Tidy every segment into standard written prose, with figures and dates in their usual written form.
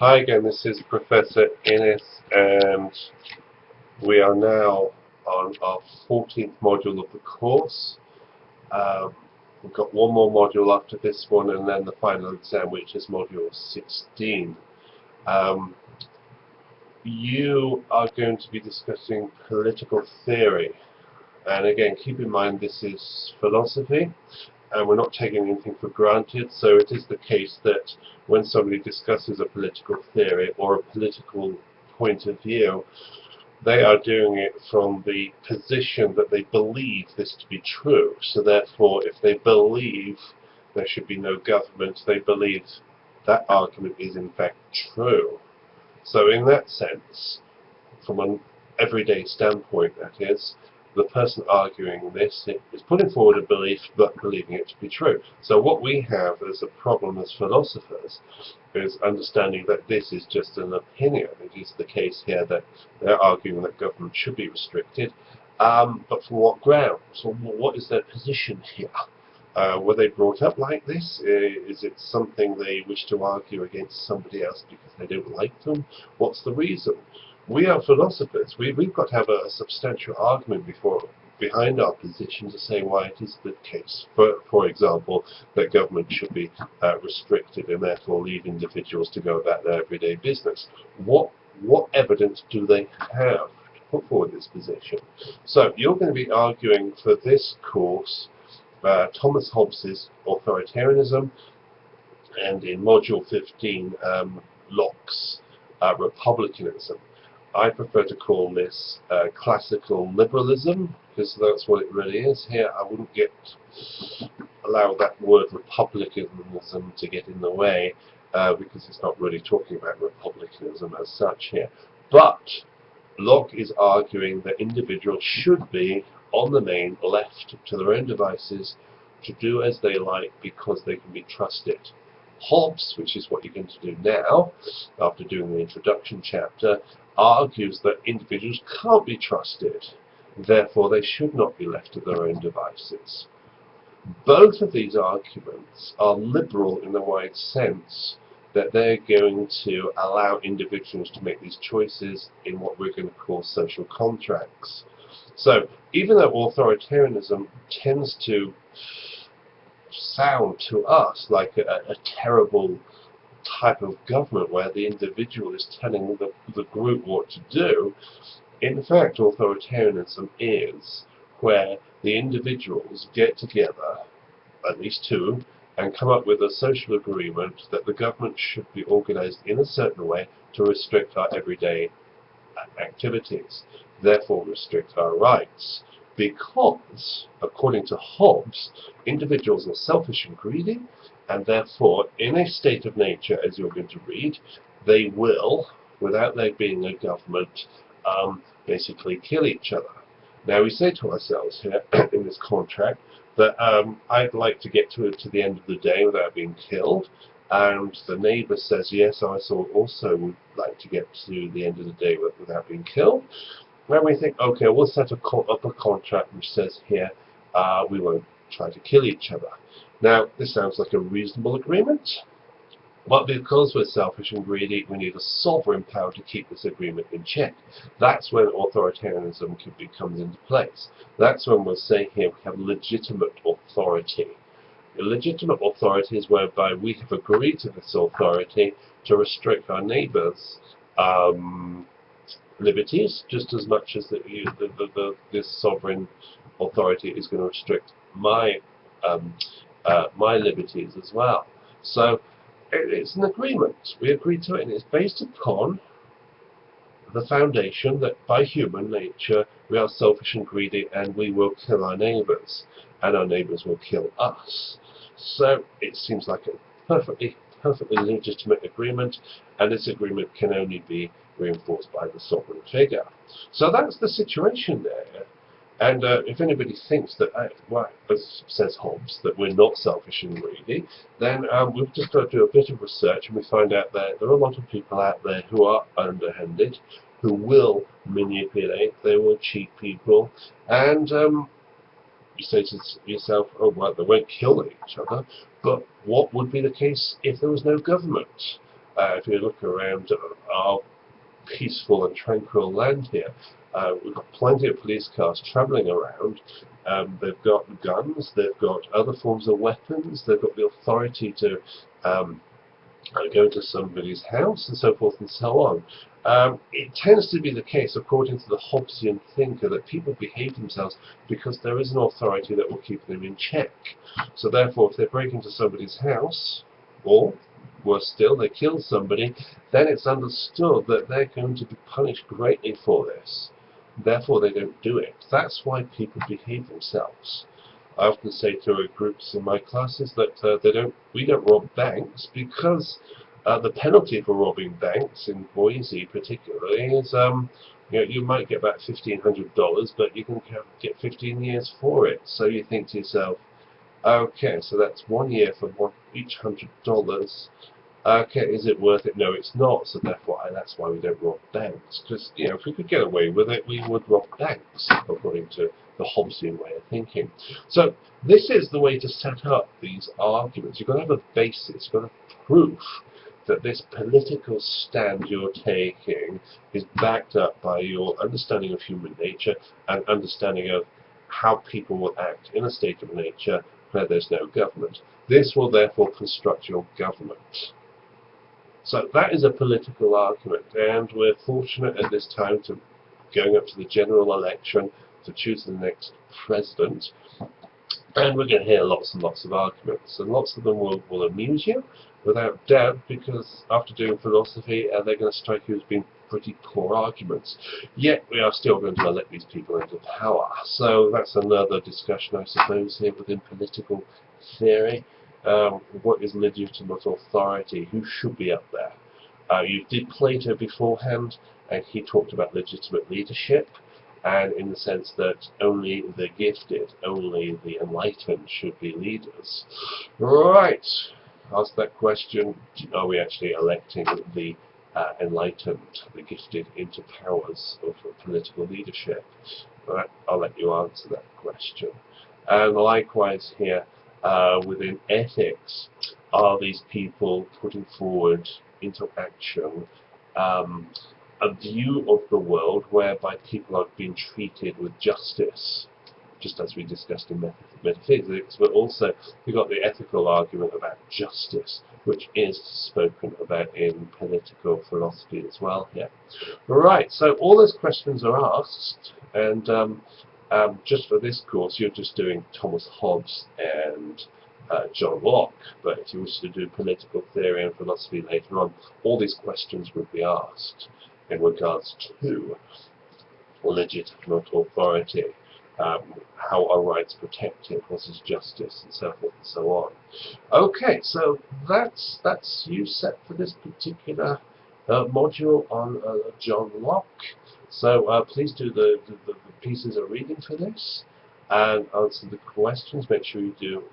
Hi again, this is Professor Innes, and we are now on our 14th module of the course. We've got one more module after this one, and then the final exam, which is module 16. You are going to be discussing political theory, and again, keep in mind this is philosophy, and we're not taking anything for granted, so it is the case that when somebody discusses a political theory or a political point of view, they are doing it from the position that they believe this to be true. So therefore, if they believe there should be no government, they believe that argument is in fact true. So in that sense, from an everyday standpoint, that is, the person arguing this is putting forward a belief but believing it to be true. So what we have as a problem as philosophers is understanding that this is just an opinion. It is the case here that they're arguing that government should be restricted, but for what grounds? So what is their position here? Were they brought up like this? Is it something they wish to argue against somebody else because they don't like them? What's the reason? We are philosophers. We've got to have a substantial argument behind our position to say why it is the case, for example, that government should be restricted and therefore leave individuals to go about their everyday business. What evidence do they have to put forward this position? So you're going to be arguing for this course Thomas Hobbes's authoritarianism, and in module 15 Locke's republicanism. I prefer to call this classical liberalism, because that's what it really is here. I wouldn't allow that word republicanism to get in the way, because it's not really talking about republicanism as such here. But Locke is arguing that individuals should be, on the main, left to their own devices to do as they like because they can be trusted. Hobbes, which is what you're going to do now, after doing the introduction chapter, argues that individuals can't be trusted, therefore they should not be left to their own devices. Both of these arguments are liberal in the wide sense that they're going to allow individuals to make these choices in what we're going to call social contracts. So, even though authoritarianism tends to sound to us like a terrible type of government where the individual is telling the group what to do, in fact authoritarianism is where the individuals get together, at least two, and come up with a social agreement that the government should be organized in a certain way to restrict our everyday activities, therefore restrict our rights. Because, according to Hobbes, individuals are selfish and greedy, and therefore, in a state of nature, as you're going to read, they will, without there being a government, basically kill each other. Now, we say to ourselves here, in this contract, that I'd like to get to the end of the day without being killed, and the neighbour says, yes, I also would like to get to the end of the day without being killed. When we think, okay, we'll set up a contract which says here, we won't try to kill each other. Now, this sounds like a reasonable agreement, but because we're selfish and greedy, we need a sovereign power to keep this agreement in check. That's when authoritarianism comes into place. That's when we'll say here we have legitimate authority. Legitimate authority is whereby we have agreed to this authority to restrict our neighbours' liberties just as much as this sovereign authority is going to restrict my liberties as well. So it's an agreement. We agree to it, and it's based upon the foundation that by human nature we are selfish and greedy, and we will kill our neighbours, and our neighbours will kill us. So it seems like a perfectly legitimate agreement, and this agreement can only be reinforced by the sovereign figure. So that's the situation there. And if anybody thinks that, as says Hobbes, that we're not selfish and greedy, then we've just got to do a bit of research, and we find out that there are a lot of people out there who are underhanded, who will manipulate, they will cheat people, and you say to yourself, oh, well, they won't kill each other, but what would be the case if there was no government? If you look around our peaceful and tranquil land here, we've got plenty of police cars travelling around. They've got guns, they've got other forms of weapons, they've got the authority to go to somebody's house and so forth and so on. It tends to be the case, according to the Hobbesian thinker, that people behave themselves because there is an authority that will keep them in check. So therefore, if they break into somebody's house, or worse still, they kill somebody, then it's understood that they're going to be punished greatly for this. Therefore, they don't do it. That's why people behave themselves. I often say to groups in my classes that we don't rob banks because the penalty for robbing banks, in Boise particularly, is you might get about $1,500, but you can get 15 years for it. So you think to yourself, okay, so that's 1 year for each $100. Okay, is it worth it? No, it's not. So therefore, that's why we don't rob banks. Because if we could get away with it, we would rob banks, according to the Hobbesian way of thinking. So this is the way to set up these arguments. You've got to have a basis, you've got to have proof that this political stand you're taking is backed up by your understanding of human nature and understanding of how people will act in a state of nature where there's no government. This will therefore construct your government. So that is a political argument, and we're fortunate at this time to going up to the general election to choose the next president, and we're going to hear lots and lots of arguments, and lots of them will amuse you, without doubt, because after doing philosophy, they're going to strike you as being pretty poor arguments. Yet we are still going to elect these people into power. So that's another discussion, I suppose, here within political theory. What is legitimate authority? Who should be up there? You did Plato beforehand, and he talked about legitimate leadership, and in the sense that only the gifted, only the enlightened should be leaders. Right. Ask that question, are we actually electing the enlightened, the gifted, into powers of political leadership? I'll let you answer that question. And likewise here, within ethics, are these people putting forward into action a view of the world whereby people are being treated with justice, just as we discussed in metaphysics, but also we've got the ethical argument about justice, which is spoken about in political philosophy as well here. Right, so all those questions are asked, and just for this course you're just doing Thomas Hobbes and John Locke, but if you wish to do political theory and philosophy later on, all these questions would be asked in regards to legitimate authority, how are rights protected, what is justice, and so forth and so on. Okay, so that's you set for this particular module on John Locke. So please do the pieces of reading for this and answer the questions. Make sure you do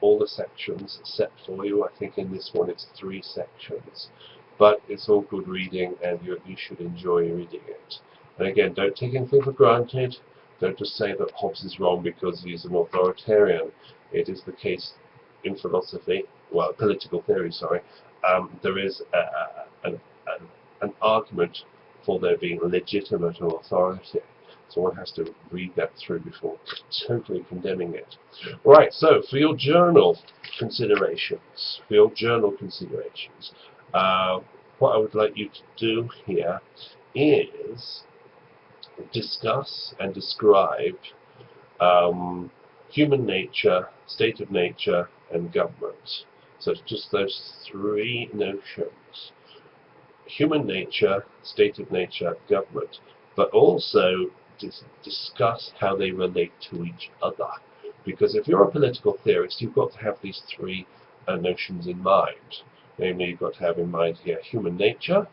all the sections set for you. I think in this one it's 3 sections. But it's all good reading, and you should enjoy reading it. And again, don't take anything for granted. Don't just say that Hobbes is wrong because he's an authoritarian. It is the case in philosophy, well, political theory, sorry. There is an argument for there being legitimate authority. So one has to read that through before totally condemning it. Right, so for your journal considerations, what I would like you to do here is discuss and describe human nature, state of nature, and government. So it's just those 3 notions. Human nature, state of nature, government. But also discuss how they relate to each other. Because if you're a political theorist, you've got to have these 3 notions in mind. Namely, you've got to have in mind here human nature,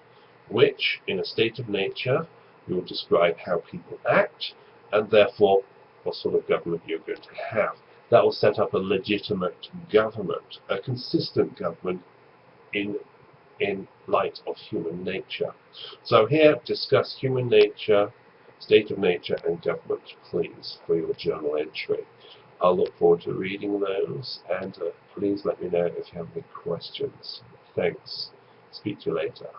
which, in a state of nature, you will describe how people act, and therefore what sort of government you're going to have. That will set up a legitimate government, a consistent government in light of human nature. So here, discuss human nature, state of nature, and government, please, for your journal entry. I'll look forward to reading those, and please let me know if you have any questions. Thanks. Speak to you later.